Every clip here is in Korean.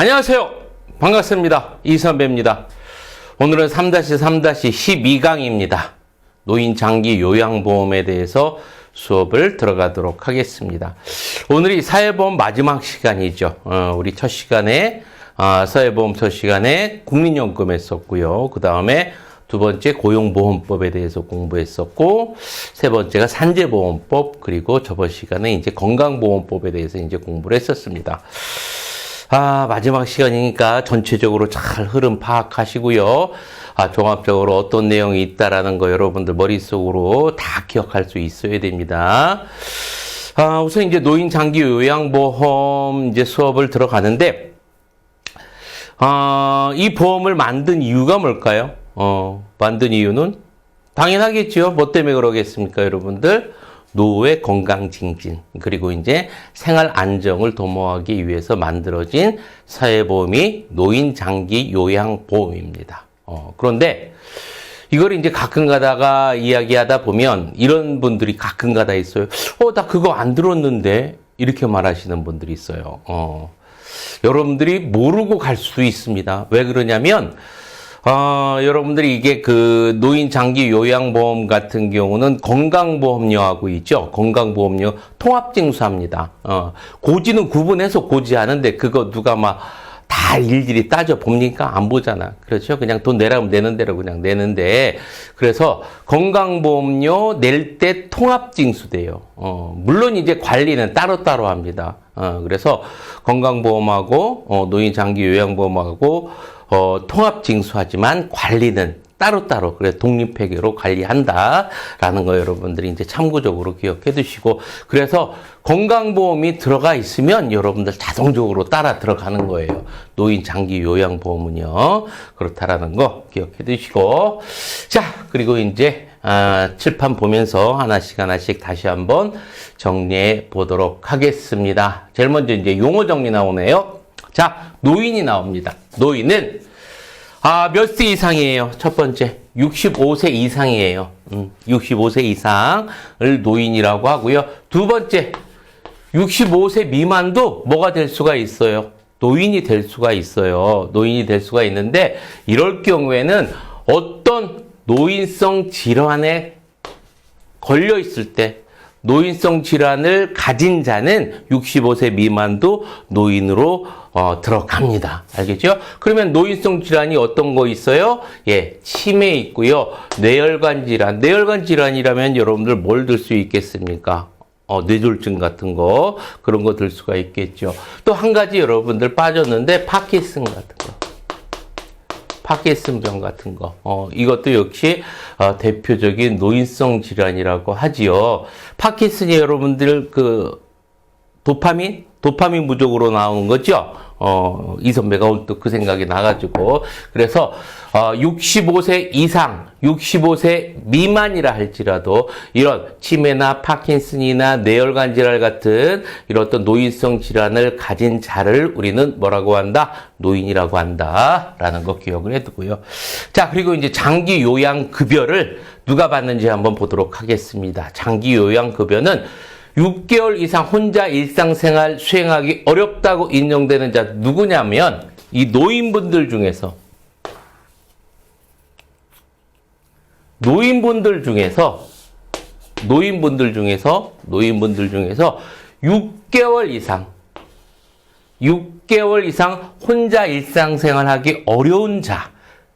안녕하세요. 반갑습니다. 이선배입니다. 오늘은 3-3-12강입니다. 노인 장기 요양보험에 대해서 수업을 들어가도록 하겠습니다. 오늘이 사회보험 마지막 시간이죠. 우리 첫 시간에 사회보험 첫 시간에 국민연금 했었고요. 그 다음에 두 번째 고용보험법에 대해서 공부했었고, 세 번째가 산재보험법, 그리고 저번 시간에 이제 건강보험법에 대해서 이제 공부를 했었습니다. 마지막 시간이니까 전체적으로 잘 흐름 파악하시고요. 종합적으로 어떤 내용이 있다라는 거 여러분들 머릿속으로 다 기억할 수 있어야 됩니다. 우선 이제 노인 장기 요양보험 이제 수업을 들어가는데, 이 보험을 만든 이유가 뭘까요? 만든 이유는 당연하겠죠. 뭐 때문에 그러겠습니까, 여러분들? 노후의 건강 증진, 그리고 이제 생활 안정을 도모하기 위해서 만들어진 사회보험이 노인 장기 요양보험입니다. 그런데 이걸 이제 가끔 가다가 이야기하다 보면 이런 분들이 가끔 가다 있어요. 나 그거 안 들었는데? 이렇게 말하시는 분들이 있어요. 여러분들이 모르고 갈 수도 있습니다. 왜 그러냐면, 여러분들이 이게 그 노인 장기 요양보험 같은 경우는 건강보험료하고 있죠. 건강보험료 통합징수합니다. 고지는 구분해서 고지하는데 그거 누가 막 다 일일이 따져 봅니까? 안 보잖아. 그렇죠? 그냥 돈 내라면 내는 대로 그냥 내는데, 그래서 건강보험료 낼 때 통합징수돼요. 물론 이제 관리는 따로따로 합니다. 그래서 건강보험하고 노인 장기 요양보험하고 통합징수하지만 관리는 따로따로, 그래 독립회계로 관리한다라는 거 여러분들이 이제 참고적으로 기억해 두시고, 그래서 건강보험이 들어가 있으면 여러분들 자동적으로 따라 들어가는 거예요. 노인 장기 요양보험은요. 그렇다라는 거 기억해 두시고, 자, 그리고 이제 칠판 보면서 하나씩 다시 한번 정리해 보도록 하겠습니다. 제일 먼저 이제 용어 정리 나오네요. 자, 노인이 나옵니다. 노인은 몇 세 이상이에요? 첫 번째, 65세 이상이에요. 65세 이상을 노인이라고 하고요. 두 번째, 65세 미만도 뭐가 될 수가 있어요? 노인이 될 수가 있어요. 노인이 될 수가 있는데, 이럴 경우에는 어떤 노인성 질환에 걸려 있을 때, 노인성 질환을 가진 자는 65세 미만도 노인으로 들어갑니다. 알겠죠? 그러면 노인성 질환이 어떤 거 있어요? 예, 치매 있고요. 뇌혈관 질환. 뇌혈관 질환이라면 여러분들 뭘 들 수 있겠습니까? 뇌졸중 같은 거, 그런 거 들 수가 있겠죠. 또 한 가지 여러분들 빠졌는데, 파킨슨 같은 거. 파킨슨병 같은 거. 이것도 역시 대표적인 노인성 질환이라고 하지요. 파킨슨이 여러분들 그 도파민 부족으로 나오는 거죠. 이 선배가 오늘 또 그 생각이 나가지고. 그래서 65세 이상, 65세 미만이라 할지라도 이런 치매나 파킨슨이나 뇌혈관 질환 같은 이런 어떤 노인성 질환을 가진 자를 우리는 뭐라고 한다? 노인이라고 한다. 라는 거 기억을 해두고요. 자, 그리고 이제 장기 요양 급여를 누가 받는지 한번 보도록 하겠습니다. 장기 요양 급여는 6개월 이상 혼자 일상생활 수행하기 어렵다고 인정되는 자 누구냐면 이 노인분들 중에서 6개월 이상 혼자 일상생활하기 어려운 자,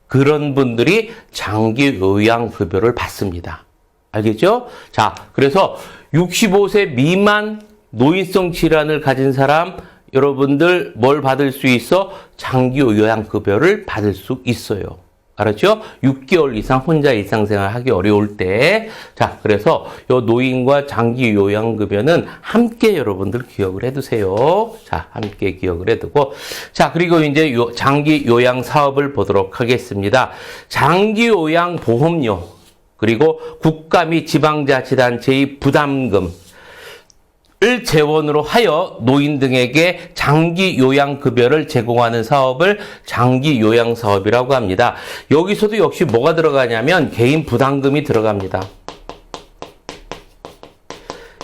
그런 분들이 장기 요양급여를 받습니다. 알겠죠? 자, 그래서 65세 미만 노인성 질환을 가진 사람, 여러분들 뭘 받을 수 있어? 장기 요양급여를 받을 수 있어요. 알았죠? 6개월 이상 혼자 일상생활 하기 어려울 때. 자, 그래서 요 노인과 장기 요양급여는 함께 여러분들 기억을 해두세요. 자, 함께 기억을 해두고. 자, 그리고 이제 장기 요양 사업을 보도록 하겠습니다. 장기 요양 보험료, 그리고 국가 및 지방자치단체의 부담금을 재원으로 하여 노인 등에게 장기 요양급여를 제공하는 사업을 장기 요양사업이라고 합니다. 여기서도 역시 뭐가 들어가냐면 개인 부담금이 들어갑니다.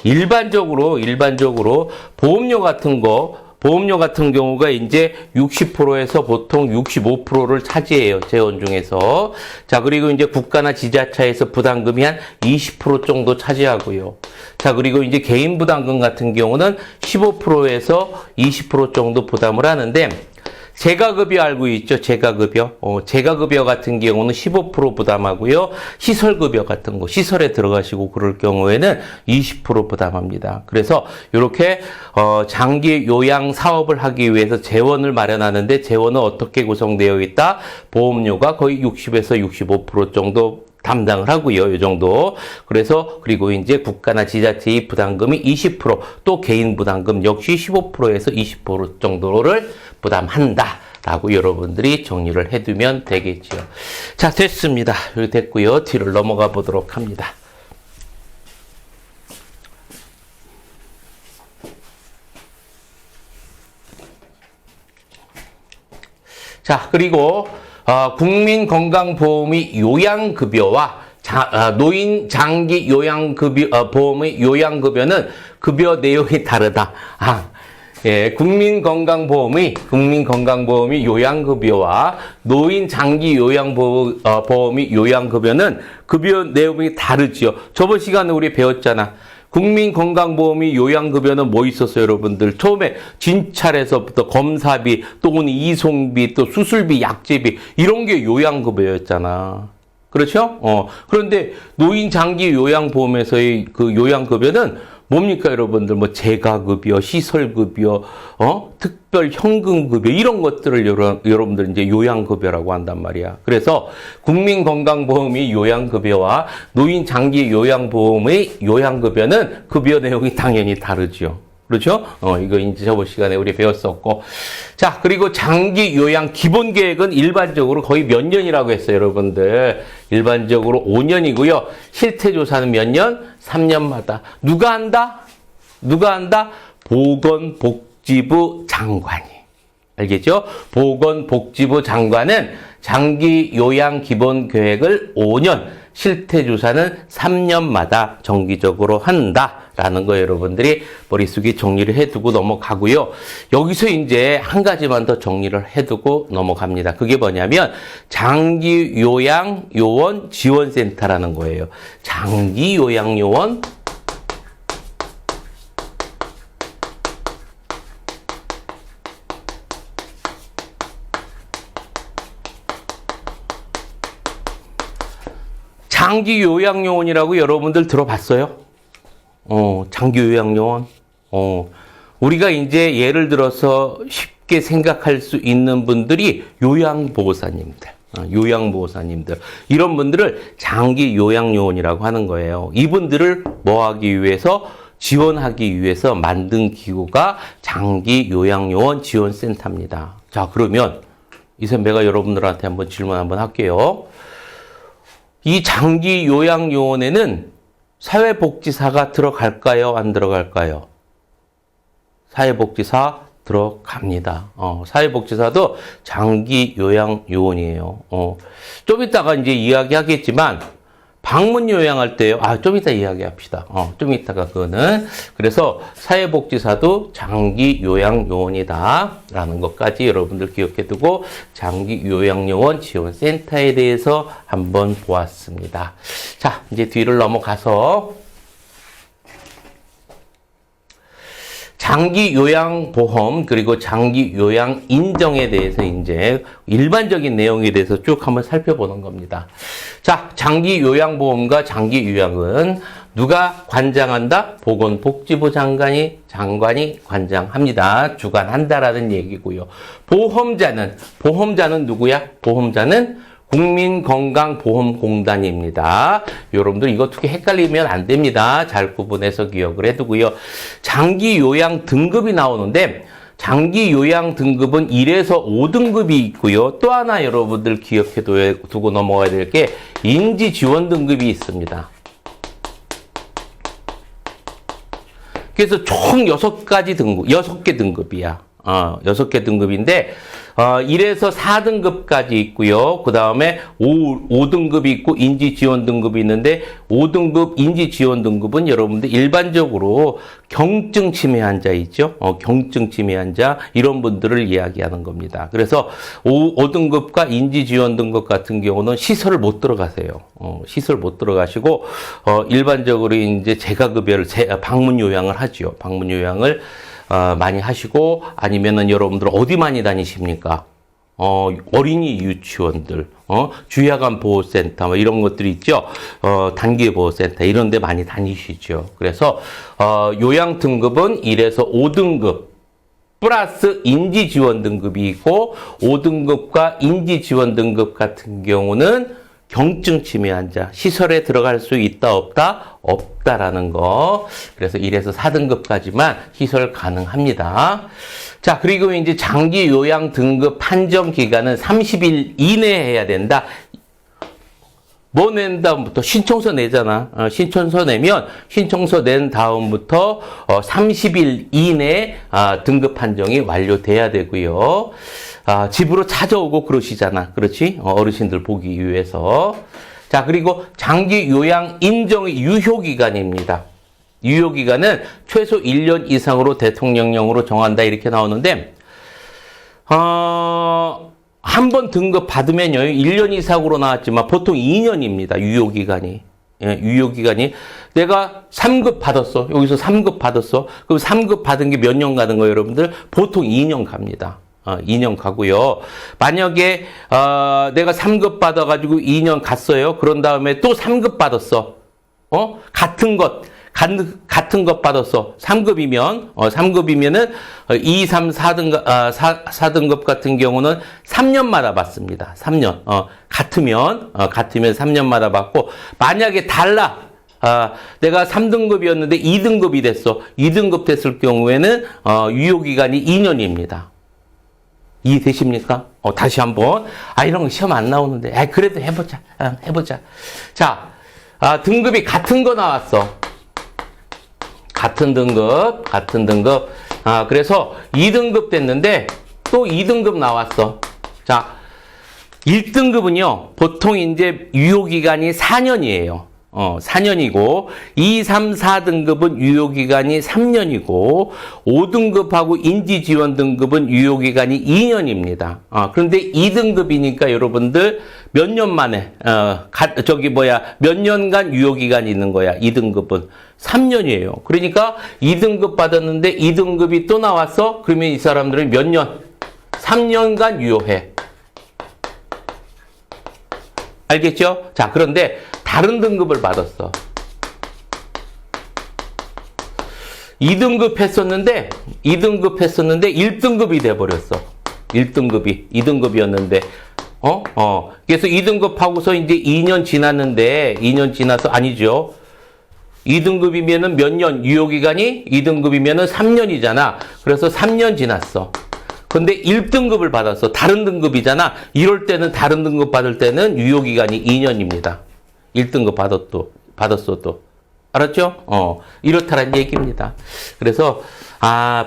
일반적으로 보험료 같은 거 보험료 같은 경우가 이제 60%에서 보통 65%를 차지해요. 재원 중에서. 자, 그리고 이제 국가나 지자체에서 부담금이 한 20% 정도 차지하고요. 자, 그리고 이제 개인 부담금 같은 경우는 15%에서 20% 정도 부담을 하는데, 재가급여 알고 있죠? 재가급여. 재가급여 같은 경우는 15% 부담하고요. 시설급여 같은 거, 시설에 들어가시고 그럴 경우에는 20% 부담합니다. 그래서 이렇게 장기 요양 사업을 하기 위해서 재원을 마련하는데, 재원은 어떻게 구성되어 있다? 보험료가 거의 60에서 65% 정도 담당을 하고요. 이 정도. 그래서 그리고 이제 국가나 지자체의 부담금이 20%, 또 개인 부담금 역시 15%에서 20% 정도를 부담한다 라고 여러분들이 정리를 해두면 되겠죠. 자, 됐습니다. 여기 됐고요. 뒤를 넘어가 보도록 합니다. 자, 그리고 국민건강보험의 요양급여와 노인 장기 요양급여, 보험의 요양급여는 급여 내용이 다르다. 예, 국민건강보험의 요양급여와 노인 장기 요양보험의 요양급여는 급여 내용이 다르지요. 저번 시간에 우리 배웠잖아. 국민건강보험의 요양급여는 뭐 있었어요, 여러분들? 처음에 진찰에서부터 검사비, 또는 이송비, 또 수술비, 약제비, 이런 게 요양급여였잖아. 그렇죠? 그런데 노인 장기 요양보험에서의 그 요양급여는 뭡니까, 여러분들? 뭐, 재가급여, 시설급여, 특별 현금급여, 이런 것들을 여러분들 이제 요양급여라고 한단 말이야. 그래서 국민건강보험의 요양급여와 노인 장기 요양보험의 요양급여는 급여 내용이 당연히 다르죠. 그렇죠? 이거 이제 저번 시간에 우리 배웠었고. 자, 그리고 장기 요양 기본 계획은 일반적으로 거의 몇 년이라고 했어요, 여러분들. 일반적으로 5년이고요. 실태 조사는 몇 년? 3년마다. 누가 한다? 보건복지부 장관이. 알겠죠? 보건복지부 장관은 장기 요양 기본 계획을 5년, 실태 조사는 3년마다 정기적으로 한다라는 거 여러분들이 머릿속에 정리를 해두고 넘어가고요. 여기서 이제 한 가지만 더 정리를 해두고 넘어갑니다. 그게 뭐냐면 장기 요양 요원 지원센터라는 거예요. 장기 요양 요원 장기 요양요원이라고 여러분들 들어봤어요? 장기 요양요원. 우리가 이제 예를 들어서 쉽게 생각할 수 있는 분들이 요양보호사님들. 이런 분들을 장기 요양요원이라고 하는 거예요. 이분들을 뭐 하기 위해서? 지원하기 위해서 만든 기구가 장기 요양요원 지원센터입니다. 자, 그러면 이 선배가 여러분들한테 한번 질문 한번 할게요. 이 장기 요양요원에는 사회복지사가 들어갈까요? 안 들어갈까요? 사회복지사 들어갑니다. 사회복지사도 장기 요양요원이에요. 좀 이따가 이제 이야기하겠지만, 방문 요양할 때요. 좀 이따 이야기합시다. 좀 이따가 그거는. 그래서 사회복지사도 장기 요양요원이다. 라는 것까지 여러분들 기억해 두고 장기 요양요원 지원센터에 대해서 한번 보았습니다. 자, 이제 뒤를 넘어가서 장기 요양보험 그리고 장기 요양 인정에 대해서 이제 일반적인 내용에 대해서 쭉 한번 살펴보는 겁니다. 자, 장기 요양보험과 장기 요양은 누가 관장한다? 보건복지부 장관이 관장합니다. 주관한다라는 얘기고요. 보험자는 누구야? 보험자는 국민건강보험공단입니다. 여러분들 이거 두 개 헷갈리면 안 됩니다. 잘 구분해서 기억을 해두고요. 장기 요양 등급이 나오는데 장기 요양 등급은 1에서 5등급이 있고요. 또 하나 여러분들 기억해 두고 넘어가야 될 게 인지 지원 등급이 있습니다. 그래서 총 6개 등급이야. 6개 등급인데 1에서 4등급까지 있고요. 그 다음에 5등급이 있고 인지지원 등급이 있는데 5등급 인지지원 등급은 여러분들 일반적으로 경증 치매 환자 있죠. 경증 치매 환자 이런 분들을 이야기하는 겁니다. 그래서 5등급과 인지지원 등급 같은 경우는 시설을 못 들어가세요. 시설 못 들어가시고 일반적으로 이제 재가급여를 방문 요양을 하죠. 방문 요양을 많이 하시고 아니면은 여러분들 어디 많이 다니십니까? 어린이 유치원들, 주야간 보호센터 뭐 이런 것들이 있죠. 단기 보호센터 이런 데 많이 다니시죠. 그래서 요양 등급은 1에서 5등급 플러스 인지지원 등급이 있고 5등급과 인지지원 등급 같은 경우는 경증 치매 환자 시설에 들어갈 수 있다 없다? 없다라는 거. 그래서 1에서 4등급까지만 시설 가능합니다. 자, 그리고 이제 장기 요양 등급 판정 기간은 30일 이내에 해야 된다. 뭐 낸 다음부터 신청서 내잖아. 신청서 내면 신청서 낸 다음부터 30일 이내에 등급 판정이 완료돼야 되고요. 집으로 찾아오고 그러시잖아. 그렇지? 어르신들 보기 위해서. 자, 그리고 장기 요양 인정의 유효기간입니다. 유효기간은 최소 1년 이상으로 대통령령으로 정한다. 이렇게 나오는데, 한 번 등급 받으면요, 1년 이상으로 나왔지만 보통 2년입니다. 유효기간이. 예, 유효기간이. 내가 3급 받았어. 여기서 3급 받았어. 그럼 3급 받은 게 몇 년 가는 거예요, 여러분들? 보통 2년 갑니다. 2년 가고요. 만약에 내가 3급 받아가지고 2년 갔어요. 그런 다음에 또 3급 받았어. 같은 것 받았어. 3급이면 3급이면은 2, 3, 4등급 4등급 같은 경우는 3년마다 받습니다. 3년. 같으면 3년마다 받고 만약에 달라. 내가 3등급이었는데 2등급이 됐어. 2등급 됐을 경우에는 유효기간이 2년입니다. 이해되십니까? 다시 한번. 이런 거 시험 안 나오는데. 그래도 해보자. 해보자. 자, 등급이 같은 거 나왔어. 같은 등급. 그래서 2등급 됐는데 또 2등급 나왔어. 자, 1등급은요, 보통 이제 유효기간이 4년이에요. 4년이고, 2, 3, 4등급은 유효기간이 3년이고, 5등급하고 인지지원 등급은 유효기간이 2년입니다. 그런데 2등급이니까 여러분들 몇 년 만에, 몇 년간 유효기간이 있는 거야, 2등급은. 3년이에요. 그러니까 2등급 받았는데 2등급이 또 나왔어? 그러면 이 사람들은 몇 년? 3년간 유효해. 알겠죠? 자, 그런데 다른 등급을 받았어. 2등급 했었는데 1등급이 돼버렸어. 2등급이었는데, 그래서 2등급 하고서 이제 2년 지났는데, 2년 지나서, 아니죠. 2등급이면은 몇 년, 유효기간이 2등급이면은 3년이잖아. 그래서 3년 지났어. 근데 1등급을 받았어. 다른 등급이잖아. 이럴 때는 다른 등급 받을 때는 유효기간이 2년입니다. 1등급 받았어도. 알았죠? 이렇다란 얘기입니다. 그래서,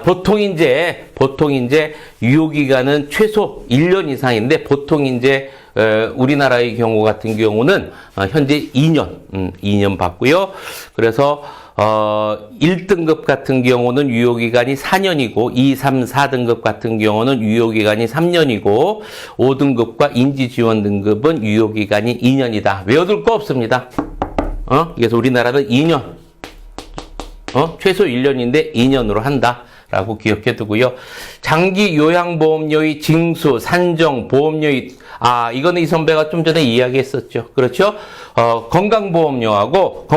보통 이제 유효기간은 최소 1년 이상인데, 보통 이제, 우리나라의 경우 같은 경우는, 현재 2년 받고요. 그래서, 1등급 같은 경우는 유효기간이 4년이고, 2, 3, 4등급 같은 경우는 유효기간이 3년이고, 5등급과 인지지원 등급은 유효기간이 2년이다. 외워둘 거 없습니다. 그래서 우리나라는 2년, 최소 1년인데 2년으로 한다. 라고 기억해 두고요. 장기 요양보험료의 징수, 산정, 보험료의, 이거는 이 선배가 좀 전에 이야기했었죠. 그렇죠? 건강보험료하고,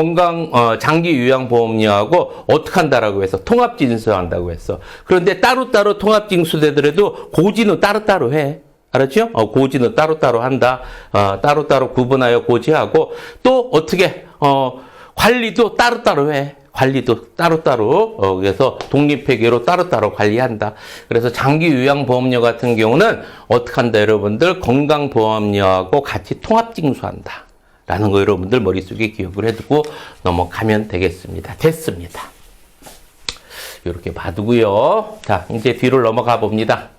장기 요양보험료하고, 어떻게 한다라고 해서, 통합징수한다고 했어. 그런데 따로따로 통합징수되더라도, 고지는 따로따로 해. 알았죠? 고지는 따로따로 한다. 따로따로 구분하여 고지하고, 또 어떻게, 관리도 따로따로 해. 관리도 따로따로, 그래서 독립회계로 따로따로 관리한다. 그래서 장기 요양보험료 같은 경우는 어떻게 한다, 여러분들? 건강보험료하고 같이 통합징수한다. 라는 거 여러분들 머릿속에 기억을 해두고 넘어가면 되겠습니다. 됐습니다. 이렇게 봐두고요. 자, 이제 뒤로 넘어가 봅니다.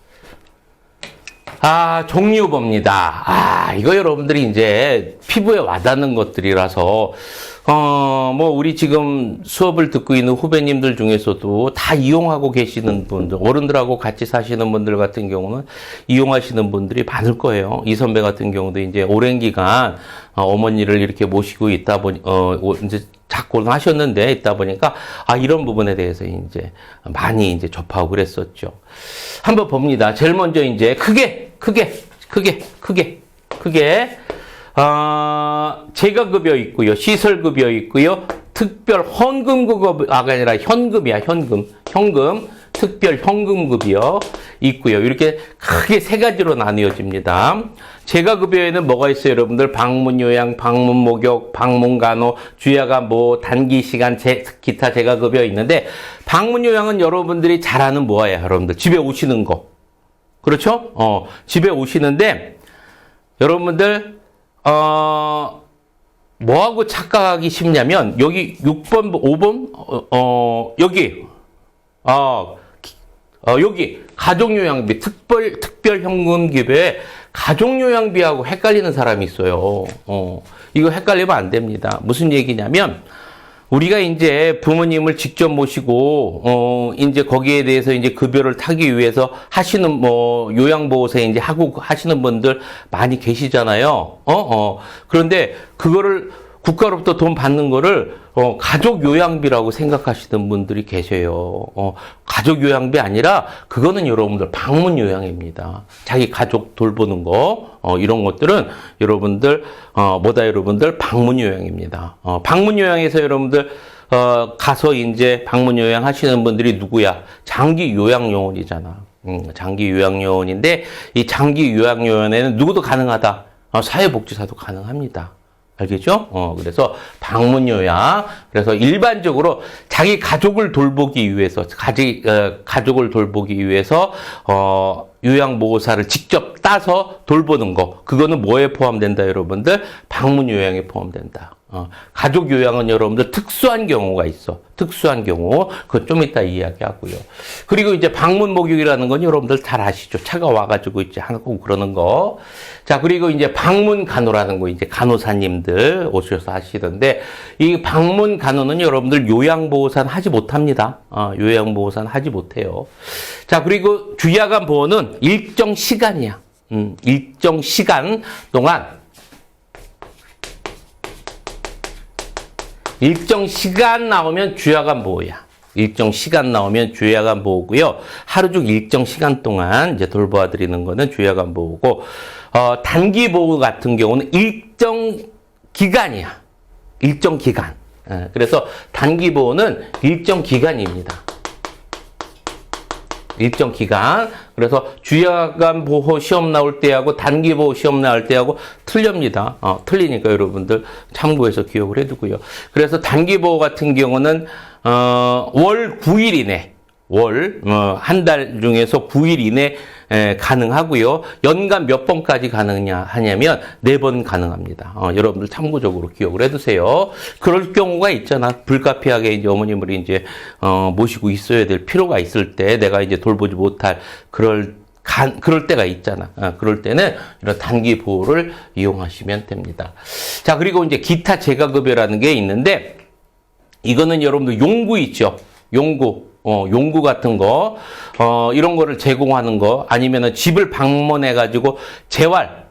종류법입니다. 이거 여러분들이 이제 피부에 와닿는 것들이라서, 우리 지금 수업을 듣고 있는 후배님들 중에서도 다 이용하고 계시는 분들, 어른들하고 같이 사시는 분들 같은 경우는 이용하시는 분들이 많을 거예요. 이 선배 같은 경우도 이제 오랜 기간, 어머니를 이렇게 모시고 있다 보니, 이제 작고는 하셨는데, 있다 보니까, 이런 부분에 대해서 이제 많이 이제 접하고 그랬었죠. 한번 봅니다. 제일 먼저 이제 크게, 재가급여 있고요. 시설급여 있고요. 특별 헌금급여가 아니라 현금이야, 현금. 특별 현금급여 있고요. 이렇게 크게 세 가지로 나뉘어집니다. 재가급여에는 뭐가 있어요, 여러분들? 방문요양, 방문목욕, 방문간호, 주야간 단기시간 기타 재가급여 있는데, 방문요양은 여러분들이 잘 아는 뭐예요, 여러분들? 집에 오시는 거. 그렇죠? 집에 오시는데, 여러분들, 뭐하고 착각하기 쉽냐면, 여기 6번, 5번, 여기 가족요양비, 특별 현금 기부에 가족요양비하고 헷갈리는 사람이 있어요. 이거 헷갈리면 안 됩니다. 무슨 얘기냐면, 우리가 이제 부모님을 직접 모시고, 이제 거기에 대해서 이제 급여를 타기 위해서 하시는 요양보호사 이제 하시는 분들 많이 계시잖아요. 그런데 그거를 국가로부터 돈 받는 거를 가족 요양비라고 생각하시는 분들이 계세요. 가족 요양비 아니라 그거는 여러분들 방문 요양입니다. 자기 가족 돌보는 거 이런 것들은 여러분들 여러분들 방문 요양입니다. 방문 요양에서 여러분들 가서 이제 방문 요양 하시는 분들이 누구야? 장기 요양 요원이잖아. 장기 요양 요원인데 이 장기 요양 요원에는 누구도 가능하다. 사회복지사도 가능합니다. 알겠죠? 그래서 방문요양. 그래서 일반적으로 자기 가족을 돌보기 위해서, 가족을 돌보기 위해서, 요양보호사를 직접 따서 돌보는 거. 그거는 뭐에 포함된다, 여러분들? 방문요양에 포함된다. 가족 요양은 여러분들 특수한 경우가 있어. 특수한 경우. 그건 좀 이따 이야기하고요. 그리고 이제 방문 목욕이라는 건 여러분들 잘 아시죠? 차가 와가지고 이제 하고 그러는 거. 자, 그리고 이제 방문 간호라는 거 이제 간호사님들 오셔서 하시던데, 이 방문 간호는 여러분들 요양보호사는 하지 못합니다. 요양보호사는 하지 못해요. 자, 그리고 주야간 보호는 일정 시간이야. 일정 시간 동안 일정 시간 나오면 주야간 보호야. 일정 시간 나오면 주야간 보호고요. 하루 중 일정 시간 동안 이제 돌보아 드리는 거는 주야간 보호고, 단기 보호 같은 경우는 일정 기간이야. 일정 기간. 그래서 단기 보호는 일정 기간입니다. 일정 기간. 그래서 주야간 보호 시험 나올 때하고 단기 보호 시험 나올 때하고 틀립니다. 틀리니까 여러분들 참고해서 기억을 해두고요. 그래서 단기 보호 같은 경우는 월 9일 이내, 한 달 중에서 9일 이내 가능하고요. 연간 몇 번까지 하냐면 4번 가능합니다. 여러분들 참고적으로 기억을 해두세요. 그럴 경우가 있잖아. 불가피하게 이제 어머님을 이제 모시고 있어야 될 필요가 있을 때 내가 이제 돌보지 못할 그럴 때가 있잖아. 그럴 때는 이런 단기 보호를 이용하시면 됩니다. 자, 그리고 이제 기타 재가급여라는 게 있는데, 이거는 여러분들 용구 있죠. 용구 같은 거, 이런 거를 제공하는 거, 아니면은 집을 방문해가지고 재활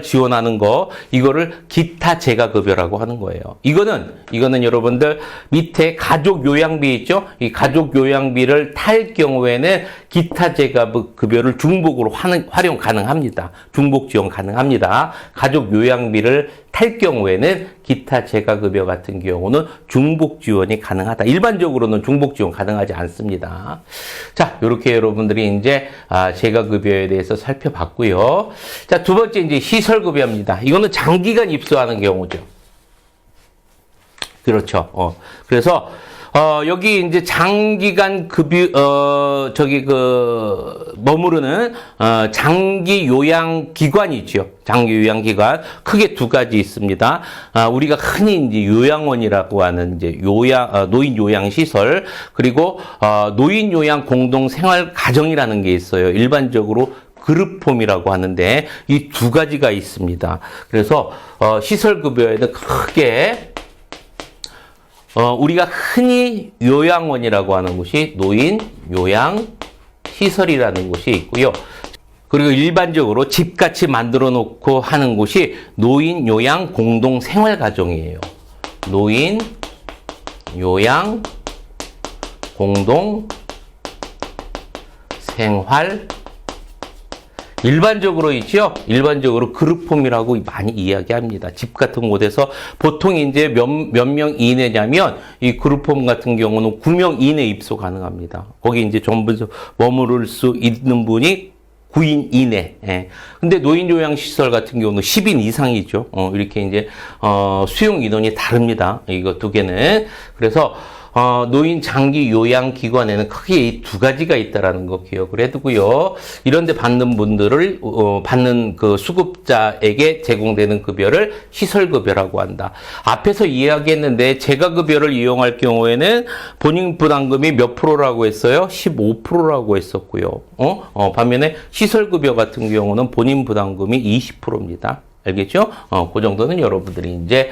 지원하는 거, 이거를 기타 재가급여라고 하는 거예요. 이거는 여러분들 밑에 가족 요양비 있죠? 이 가족 요양비를 탈 경우에는 기타 재가급여를 중복으로 활용 가능합니다. 중복 지원 가능합니다. 가족 요양비를 탈 경우에는 기타 재가급여 같은 경우는 중복 지원이 가능하다. 일반적으로는 중복 지원 가능하지 않습니다. 자, 이렇게 여러분들이 이제 재가급여에 대해서 살펴봤고요. 자, 두 번째 이제 시설급여입니다. 이거는 장기간 입소하는 경우죠. 그렇죠. 그래서 여기 이제 장기간 머무르는 장기 요양 기관이 있죠. 장기 요양 기관 크게 두 가지 있습니다. 우리가 흔히 이제 요양원이라고 하는 이제 노인 요양 시설, 그리고 노인 요양 공동 생활 가정이라는 게 있어요. 일반적으로 그룹홈이라고 하는데 이 두 가지가 있습니다. 그래서 시설급여에는 크게 우리가 흔히 요양원이라고 하는 곳이 노인 요양 시설이라는 곳이 있고요. 그리고 일반적으로 집같이 만들어 놓고 하는 곳이 노인 요양 공동 생활가정이에요. 노인 요양 공동 생활 일반적으로 있죠. 일반적으로 그룹홈이라고 많이 이야기합니다. 집 같은 곳에서 보통 이제 몇 명 이내냐면 이 그룹홈 같은 경우는 9명 이내 입소 가능합니다. 거기 이제 전부 머무를 수 있는 분이 9인 이내. 예. 근데 노인 요양 시설 같은 경우는 10인 이상이죠. 이렇게 이제 수용 인원이 다릅니다. 이거 두 개는. 그래서 노인 장기 요양 기관에는 크게 이 두 가지가 있다라는 거 기억을 해두고요. 이런데 받는 분들을 받는 그 수급자에게 제공되는 급여를 시설급여라고 한다. 앞에서 이야기했는데 재가급여를 이용할 경우에는 본인 부담금이 몇 프로라고 했어요? 15%라고 했었고요. 반면에 시설급여 같은 경우는 본인 부담금이 20%입니다. 알겠죠? 그 정도는 여러분들이 이제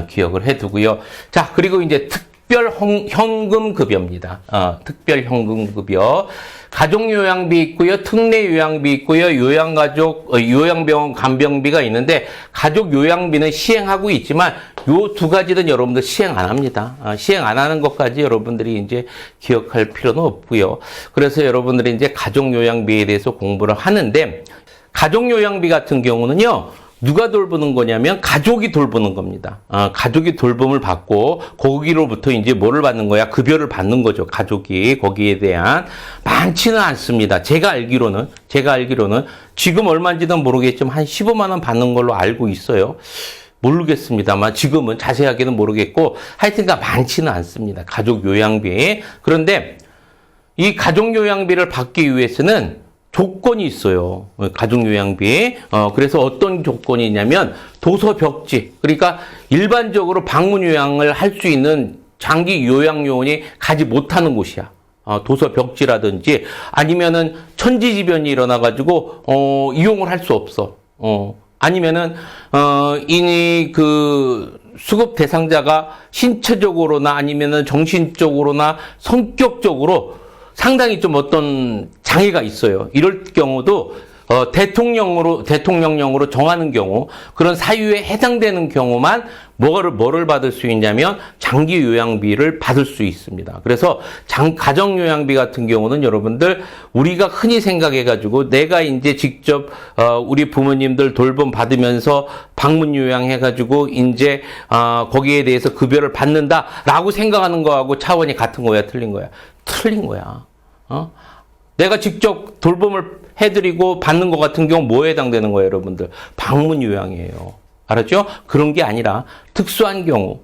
기억을 해두고요. 자, 그리고 이제 특별 현금급여입니다. 특별 현금급여. 가족요양비 있고요. 특례요양비 있고요. 요양병원 간병비가 있는데, 가족요양비는 시행하고 있지만, 요 두 가지는 여러분들 시행 안 합니다. 시행 안 하는 것까지 여러분들이 이제 기억할 필요는 없고요. 그래서 여러분들이 이제 가족요양비에 대해서 공부를 하는데, 가족요양비 같은 경우는요, 누가 돌보는 거냐면 가족이 돌보는 겁니다. 가족이 돌봄을 받고 거기로부터 이제 뭐를 받는 거야? 급여를 받는 거죠. 가족이 거기에 대한 많지는 않습니다. 제가 알기로는 지금 얼마인지는 모르겠지만 한 15만 원 받는 걸로 알고 있어요. 모르겠습니다만 지금은 자세하게는 모르겠고 하여튼가 많지는 않습니다. 가족 요양비. 그런데 이 가족 요양비를 받기 위해서는 조건이 있어요. 가족요양비. 그래서 어떤 조건이 있냐면 도서벽지. 그러니까 일반적으로 방문요양을 할 수 있는 장기 요양요원이 가지 못하는 곳이야. 도서벽지라든지 아니면은 천지지변이 일어나가지고 이용을 할 수 없어. 아니면은 이니 그 수급 대상자가 신체적으로나 아니면은 정신적으로나 성격적으로 상당히 좀 어떤 장애가 있어요. 이럴 경우도 대통령령으로 정하는 경우 그런 사유에 해당되는 경우만 뭐를 받을 수 있냐면 장기 요양비를 받을 수 있습니다. 그래서 가정 요양비 같은 경우는 여러분들 우리가 흔히 생각해가지고 내가 이제 직접 우리 부모님들 돌봄 받으면서 방문 요양해가지고 이제 거기에 대해서 급여를 받는다라고 생각하는 거하고 차원이 같은 거야, 틀린 거야? 틀린 거야. 내가 직접 돌봄을 해드리고 받는 것 같은 경우 뭐에 해당되는 거예요, 여러분들? 방문 요양이에요. 알았죠? 그런 게 아니라 특수한 경우,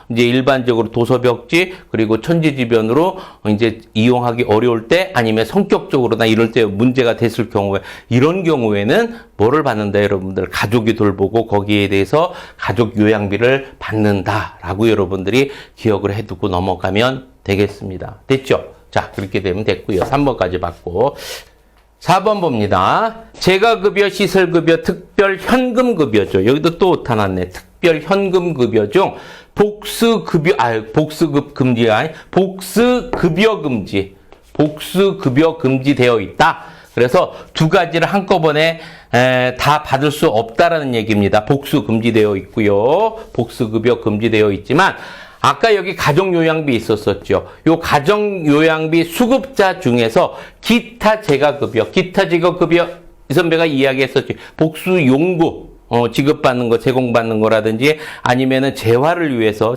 이제 일반적으로 도서벽지 그리고 천지지변으로 이제 이용하기 어려울 때 아니면 성격적으로나 이럴 때 문제가 됐을 경우에 이런 경우에는 뭐를 받는다, 여러분들? 가족이 돌보고 거기에 대해서 가족 요양비를 받는다라고 여러분들이 기억을 해두고 넘어가면 되겠습니다. 됐죠? 자, 그렇게 되면 됐고요. 3번까지 받고. 4번 봅니다. 재가급여, 시설급여, 특별현금급여죠. 여기도 또 오타 났네. 특별현금급여 중 복수급여 금지. 복수급여 금지되어 있다. 그래서 두 가지를 한꺼번에 다 받을 수 없다라는 얘기입니다. 복수 금지되어 있고요. 복수급여 금지되어 있지만 아까 여기 가정요양비 있었었죠. 요 가정요양비 수급자 중에서 기타 재가급여 이 선배가 이야기했었죠. 복수용구 지급받는 거, 제공받는 거라든지 아니면은 재활을 위해서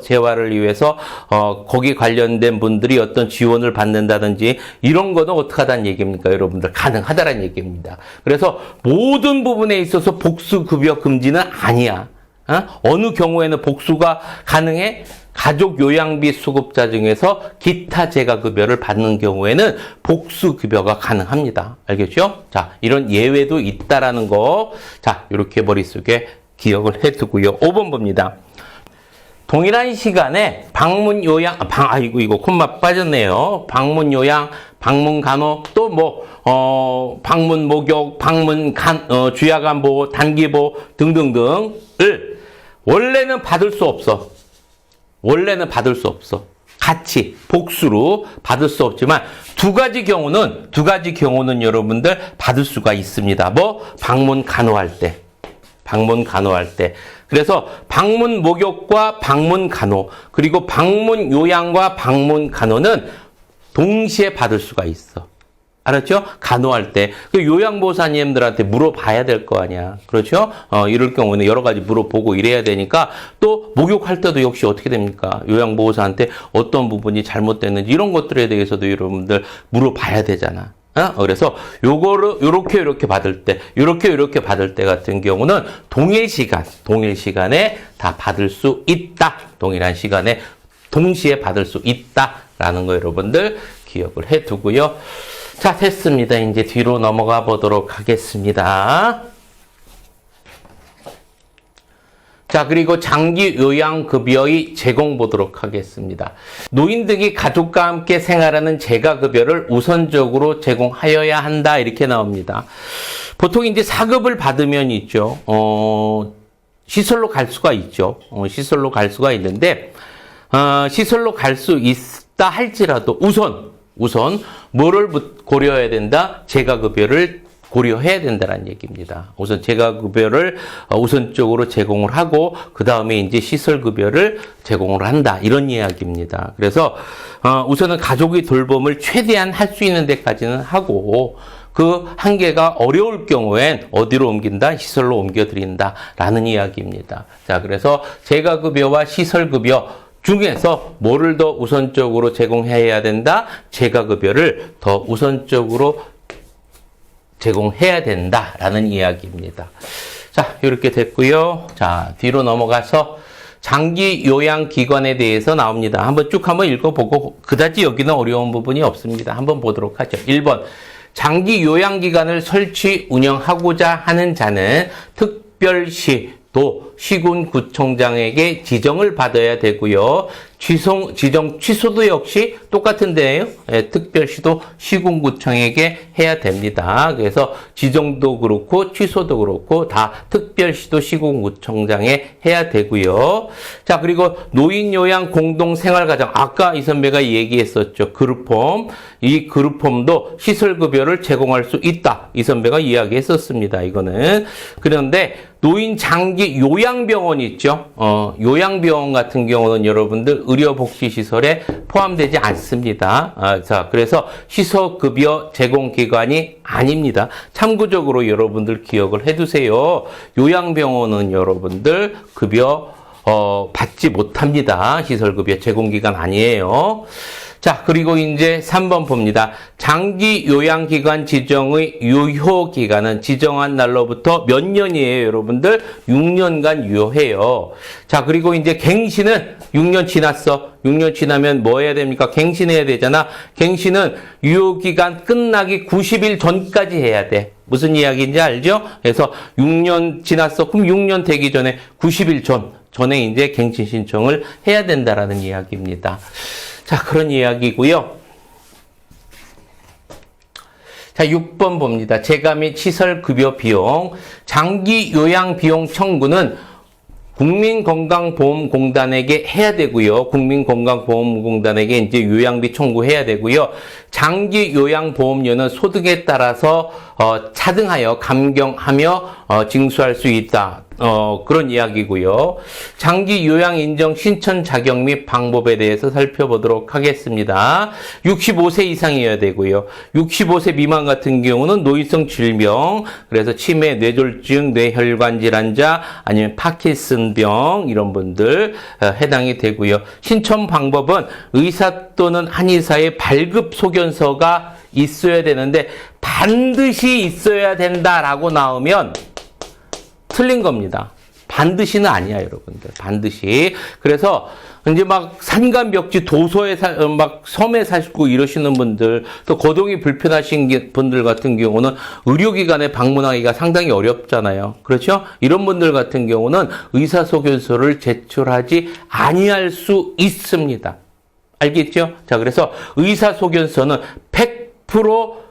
거기 관련된 분들이 어떤 지원을 받는다든지 이런 거는 어떻게 하다는 얘기입니까, 여러분들? 가능하다라는 얘기입니다. 그래서 모든 부분에 있어서 복수급여 금지는 아니야. 어느 경우에는 복수가 가능해? 가족 요양비 수급자 중에서 기타 재가급여를 받는 경우에는 복수급여가 가능합니다. 알겠죠? 자, 이런 예외도 있다라는 거. 자, 이렇게 머릿속에 기억을 해두고요. 5번 봅니다. 동일한 시간에 방문 요양, 아이고, 이거 콤마 빠졌네요. 방문 요양, 방문 간호, 또 방문 목욕, 방문 주야간 보호, 단기 보호 등등등을 원래는 받을 수 없어. 원래는 받을 수 없어. 같이 복수로 받을 수 없지만 두 가지 경우는 여러분들 받을 수가 있습니다. 방문 간호할 때. 그래서 방문 목욕과 방문 간호, 그리고 방문 요양과 방문 간호는 동시에 받을 수가 있어. 알았죠? 간호할 때. 그 요양보호사님들한테 물어봐야 될 거 아니야. 그렇죠? 이럴 경우는 여러 가지 물어보고 이래야 되니까, 또 목욕할 때도 역시 어떻게 됩니까? 요양보호사한테 어떤 부분이 잘못됐는지 이런 것들에 대해서도 여러분들 물어봐야 되잖아. 그래서 요렇게 받을 때, 요렇게 받을 때 같은 경우는 동일 시간에 다 받을 수 있다. 동일한 시간에 동시에 받을 수 있다라는 거 여러분들 기억을 해 두고요. 자, 됐습니다. 이제 뒤로 넘어가 보도록 하겠습니다. 자, 그리고 장기 요양급여의 제공 보도록 하겠습니다. 노인 등이 가족과 함께 생활하는 재가급여를 우선적으로 제공하여야 한다. 이렇게 나옵니다. 보통 이제 4급을 받으면 있죠. 시설로 갈 수가 있죠. 시설로 갈 수가 있는데, 시설로 갈 수 있다 할지라도 우선 뭐를 고려해야 된다? 재가급여를 고려해야 된다는 얘기입니다. 우선 재가급여를 우선적으로 제공을 하고 그 다음에 이제 시설급여를 제공을 한다. 이런 이야기입니다. 그래서 우선은 가족의 돌봄을 최대한 할 수 있는 데까지는 하고 그 한계가 어려울 경우엔 어디로 옮긴다? 시설로 옮겨드린다라는 이야기입니다. 자, 그래서 재가급여와 시설급여 중에서 뭐를 더 우선적으로 제공해야 된다? 재가급여를 더 우선적으로 제공해야 된다라는 이야기입니다. 자, 이렇게 됐고요. 자, 뒤로 넘어가서 장기 요양기관에 대해서 나옵니다. 한번 읽어보고 그다지 여기는 어려운 부분이 없습니다. 한번 보도록 하죠. 1번, 장기 요양기관을 설치 운영하고자 하는 자는 특별시 도 시군구청장에게 지정을 받아야 되고요. 지정 취소도 역시 똑같은데요. 특별시도 시군구청에게 해야 됩니다. 그래서 지정도 그렇고 취소도 그렇고 다 특별시도 시군구청장에 해야 되고요. 자, 그리고 노인요양 공동생활가정, 아까 이 선배가 얘기했었죠. 그룹홈. 이 그룹홈도 시설급여를 제공할 수 있다. 이 선배가 이야기했었습니다. 이거는. 그런데 노인 장기 요양병원 있죠. 요양병원 같은 경우는 여러분들 의료복지시설에 포함되지 않습니다. 자, 그래서 시설급여 제공기관이 아닙니다. 참고적으로 여러분들 기억을 해두세요. 요양병원은 여러분들 급여 받지 못합니다. 시설급여 제공기관 아니에요. 자, 그리고 이제 3번 봅니다. 장기 요양기관 지정의 유효기간은 지정한 날로부터 몇 년이에요, 여러분들? 6년간 유효해요. 자, 그리고 이제 갱신은 6년 지났어. 6년 지나면 뭐 해야 됩니까? 갱신해야 되잖아. 갱신은 유효기간 끝나기 90일 전까지 해야 돼. 무슨 이야기인지 알죠? 그래서 6년 지났어. 그럼 6년 되기 전에 90일 전에 이제 갱신 신청을 해야 된다라는 이야기입니다. 자, 그런 이야기고요. 자, 6번 봅니다. 재가 및 시설 급여 비용, 장기 요양 비용 청구는 국민건강보험공단에게 해야 되고요. 국민건강보험공단에게 이제 요양비 청구해야 되고요. 장기 요양보험료는 소득에 따라서 차등하여 감경하며 징수할 수 있다. 그런 이야기고요. 장기 요양 인정 신청 자격 및 방법에 대해서 살펴보도록 하겠습니다. 65세 이상이어야 되고요. 65세 미만 같은 경우는 노인성 질병, 그래서 치매, 뇌졸중, 뇌혈관 질환자, 아니면 파킨슨병 이런 분들 해당이 되고요. 신청 방법은 의사 또는 한의사의 발급 소견서가 있어야 되는데 반드시 있어야 된다라고 나오면 틀린 겁니다. 반드시는 아니야, 여러분들. 반드시. 그래서 이제 막 산간벽지 도서에 막 섬에 사시고 이러시는 분들, 또 거동이 불편하신 분들 같은 경우는 의료기관에 방문하기가 상당히 어렵잖아요. 그렇죠? 이런 분들 같은 경우는 의사소견서를 제출하지 아니할 수 있습니다. 알겠죠? 자, 그래서 의사소견서는 100%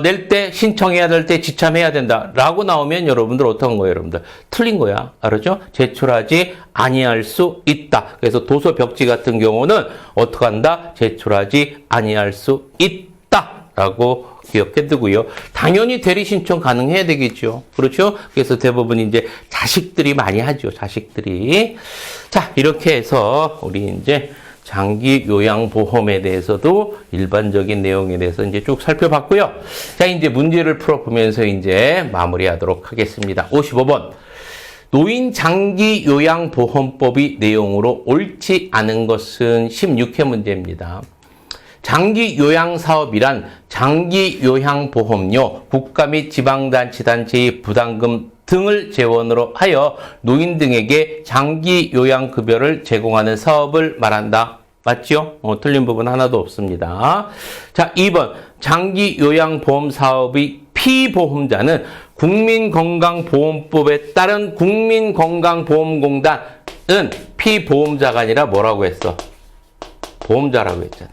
낼 때, 신청해야 될 때 지참해야 된다. 라고 나오면 여러분들 어떤 거예요, 여러분들? 틀린 거야. 알았죠? 제출하지 아니할 수 있다. 그래서 도서 벽지 같은 경우는 어떻게 한다? 제출하지 아니할 수 있다. 라고 기억해 두고요. 당연히 대리 신청 가능해야 되겠죠. 그렇죠? 그래서 대부분 이제 자식들이 많이 하죠. 자식들이. 자, 이렇게 해서 우리 이제 장기 요양보험에 대해서도 일반적인 내용에 대해서 이제 쭉 살펴봤고요. 자, 이제 문제를 풀어보면서 이제 마무리하도록 하겠습니다. 55번. 노인 장기 요양보험법이 내용으로 옳지 않은 것은 16회 문제입니다. 장기 요양 사업이란 장기 요양 보험료, 국가 및 지방자치단체의 부담금 등을 재원으로 하여 노인 등에게 장기 요양 급여를 제공하는 사업을 말한다. 맞죠? 틀린 부분 하나도 없습니다. 자, 2번. 장기 요양 보험 사업의 피보험자는 국민건강보험법에 따른 국민건강보험공단은 피보험자가 아니라 뭐라고 했어? 보험자라고 했잖아.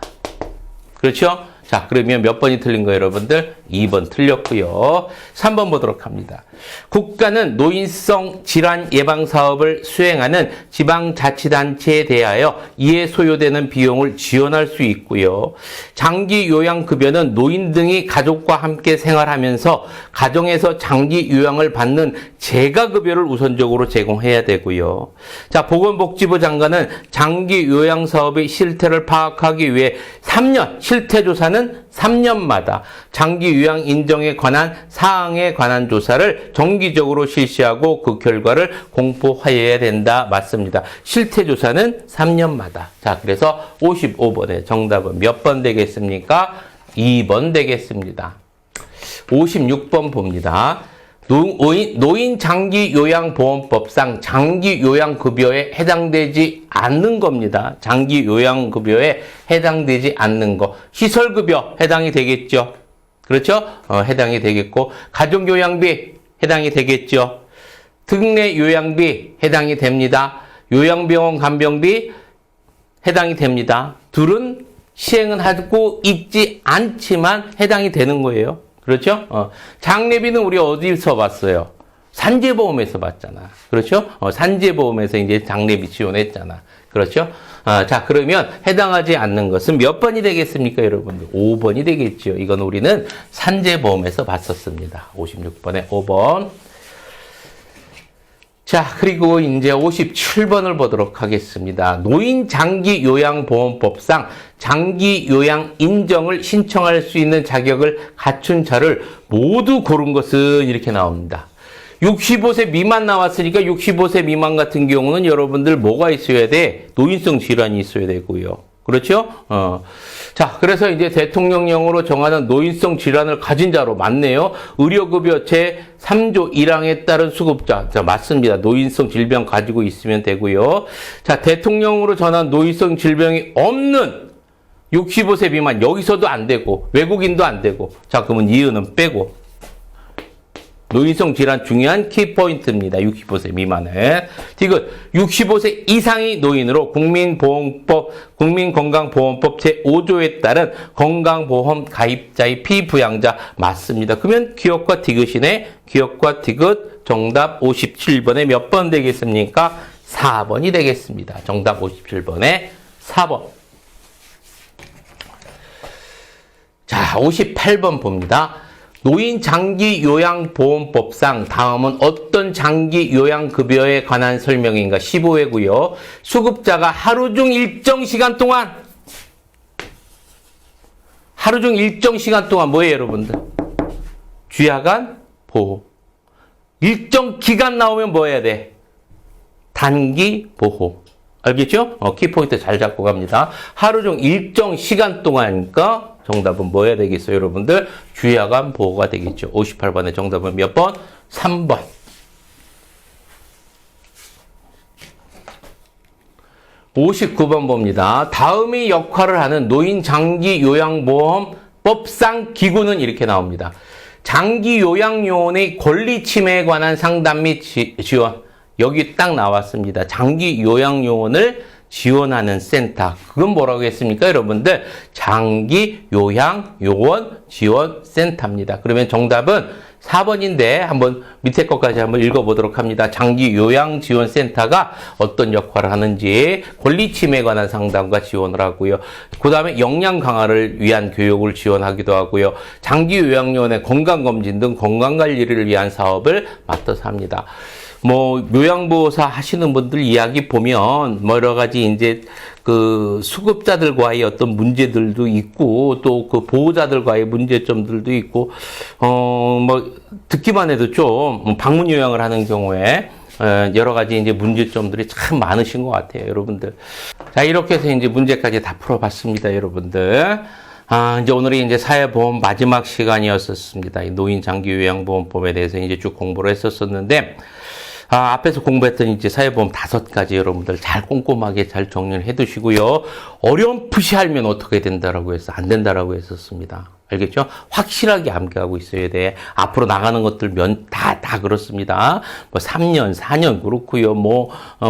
그렇죠? 자, 그러면 몇 번이 틀린 거예요, 여러분들? 2번 틀렸고요. 3번 보도록 합니다. 국가는 노인성 질환 예방 사업을 수행하는 지방자치단체에 대하여 이에 소요되는 비용을 지원할 수 있고요. 장기 요양급여는 노인 등이 가족과 함께 생활하면서 가정에서 장기 요양을 받는 재가급여를 우선적으로 제공해야 되고요. 자, 보건복지부 장관은 장기 요양 사업의 실태를 파악하기 위해 3년, 실태조사는 3년마다 장기 요양 인정에 관한 사항에 관한 조사를 정기적으로 실시하고 그 결과를 공포하여야 된다. 맞습니다. 실태조사는 3년마다. 자, 그래서 55번의 정답은 몇 번 되겠습니까? 2번 되겠습니다. 56번 봅니다. 노인 장기 요양보험법상 장기 요양급여에 해당되지 않는 겁니다. 장기 요양급여에 해당되지 않는 거. 시설급여 해당이 되겠죠. 그렇죠? 해당이 되겠고, 가족요양비 해당이 되겠죠. 특례 요양비 해당이 됩니다. 요양병원 간병비 해당이 됩니다. 둘은 시행은 하고 있지 않지만 해당이 되는 거예요. 그렇죠? 장례비는 우리 어디서 봤어요? 산재보험에서 봤잖아. 그렇죠? 산재보험에서 이제 장례비 지원했잖아. 그렇죠? 자, 그러면 해당하지 않는 것은 몇 번이 되겠습니까, 여러분들? 5번이 되겠죠. 이건 우리는 산재보험에서 봤었습니다. 56번에 5번. 자, 그리고 이제 57번을 보도록 하겠습니다. 노인 장기 요양보험법상 장기 요양 인정을 신청할 수 있는 자격을 갖춘 자를 모두 고른 것은 이렇게 나옵니다. 65세 미만 나왔으니까 65세 미만 같은 경우는 여러분들 뭐가 있어야 돼? 노인성 질환이 있어야 되고요. 그렇죠? 자, 그래서 이제 대통령령으로 정하는 노인성 질환을 가진 자로 맞네요. 의료급여 제3조 1항에 따른 수급자. 자, 맞습니다. 노인성 질병 가지고 있으면 되고요. 자, 대통령으로 정한 노인성 질병이 없는 65세 미만. 여기서도 안 되고, 외국인도 안 되고. 자, 그러면 이유는 빼고. 노인성 질환 중요한 키포인트입니다. 65세 미만은. 디귿 65세 이상의 노인으로 국민건강보험법 제5조에 따른 건강보험 가입자의 피부양자 맞습니다. 그러면 기억과 디귿이네. 기억과 디귿 정답 57번에 몇 번 되겠습니까? 4번이 되겠습니다. 정답 57번에 4번. 자, 58번 봅니다. 노인 장기 요양보험법상 다음은 어떤 장기 요양급여에 관한 설명인가? 15회고요. 수급자가 하루 중 일정 시간 동안 뭐예요, 여러분들? 주야간 보호. 일정 기간 나오면 뭐 해야 돼? 단기 보호. 알겠죠? 키포인트 잘 잡고 갑니다. 하루 중 일정 시간 동안이니까 정답은 뭐 해야 되겠어요, 여러분들? 주야간 보호가 되겠죠. 58번의 정답은 몇 번? 3번. 59번 봅니다. 다음의 역할을 하는 노인 장기 요양보험법상 기구는 이렇게 나옵니다. 장기 요양요원의 권리 침해에 관한 상담 및 지원. 여기 딱 나왔습니다. 장기 요양요원을 지원하는 센터. 그건 뭐라고 했습니까, 여러분들? 장기 요양요원 지원센터입니다. 그러면 정답은 4번인데 한번 밑에 것까지 한번 읽어보도록 합니다. 장기 요양지원센터가 어떤 역할을 하는지 권리 침해에 관한 상담과 지원을 하고요. 그 다음에 역량 강화를 위한 교육을 지원하기도 하고요. 장기 요양요원의 건강검진 등 건강관리를 위한 사업을 맡아서 합니다. 뭐 요양보호사 하시는 분들 이야기 보면 뭐 여러 가지 이제 그 수급자들과의 어떤 문제들도 있고 또 그 보호자들과의 문제점들도 있고 뭐 듣기만 해도 좀 방문 요양을 하는 경우에 여러 가지 이제 문제점들이 참 많으신 것 같아요, 여러분들. 자, 이렇게 해서 이제 문제까지 다 풀어봤습니다, 여러분들. 이제 오늘이 이제 사회보험 마지막 시간이었었습니다. 이 노인 장기 요양보험법에 대해서 이제 쭉 공부를 했었었는데, 앞에서 공부했던 이제 사회보험 5가지 여러분들 잘 꼼꼼하게 잘 정리를 해 두시고요. 어렴풋이 알면 어떻게 된다라고 해서 안 된다라고 했었습니다. 알겠죠? 확실하게 암기하고 있어야 돼. 앞으로 나가는 것들 다 그렇습니다. 뭐 3년, 4년 그렇고요. 뭐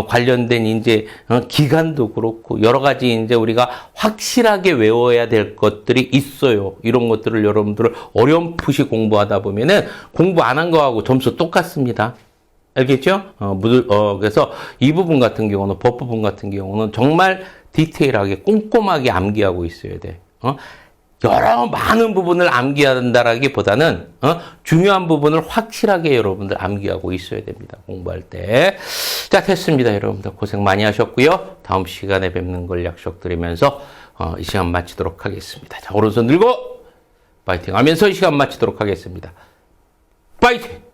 관련된 이제 기간도 그렇고 여러 가지 이제 우리가 확실하게 외워야 될 것들이 있어요. 이런 것들을 여러분들 어렴풋이 공부하다 보면은 공부 안 한 거하고 점수 똑같습니다. 알겠죠? 그래서 이 부분 같은 경우는, 법 부분 같은 경우는 정말 디테일하게 꼼꼼하게 암기하고 있어야 돼. 여러 많은 부분을 암기한다라기 보다는, 중요한 부분을 확실하게 여러분들 암기하고 있어야 됩니다. 공부할 때. 자, 됐습니다. 여러분들 고생 많이 하셨고요. 다음 시간에 뵙는 걸 약속드리면서, 이 시간 마치도록 하겠습니다. 자, 오른손 들고, 파이팅 하면서 이 시간 마치도록 하겠습니다. 파이팅!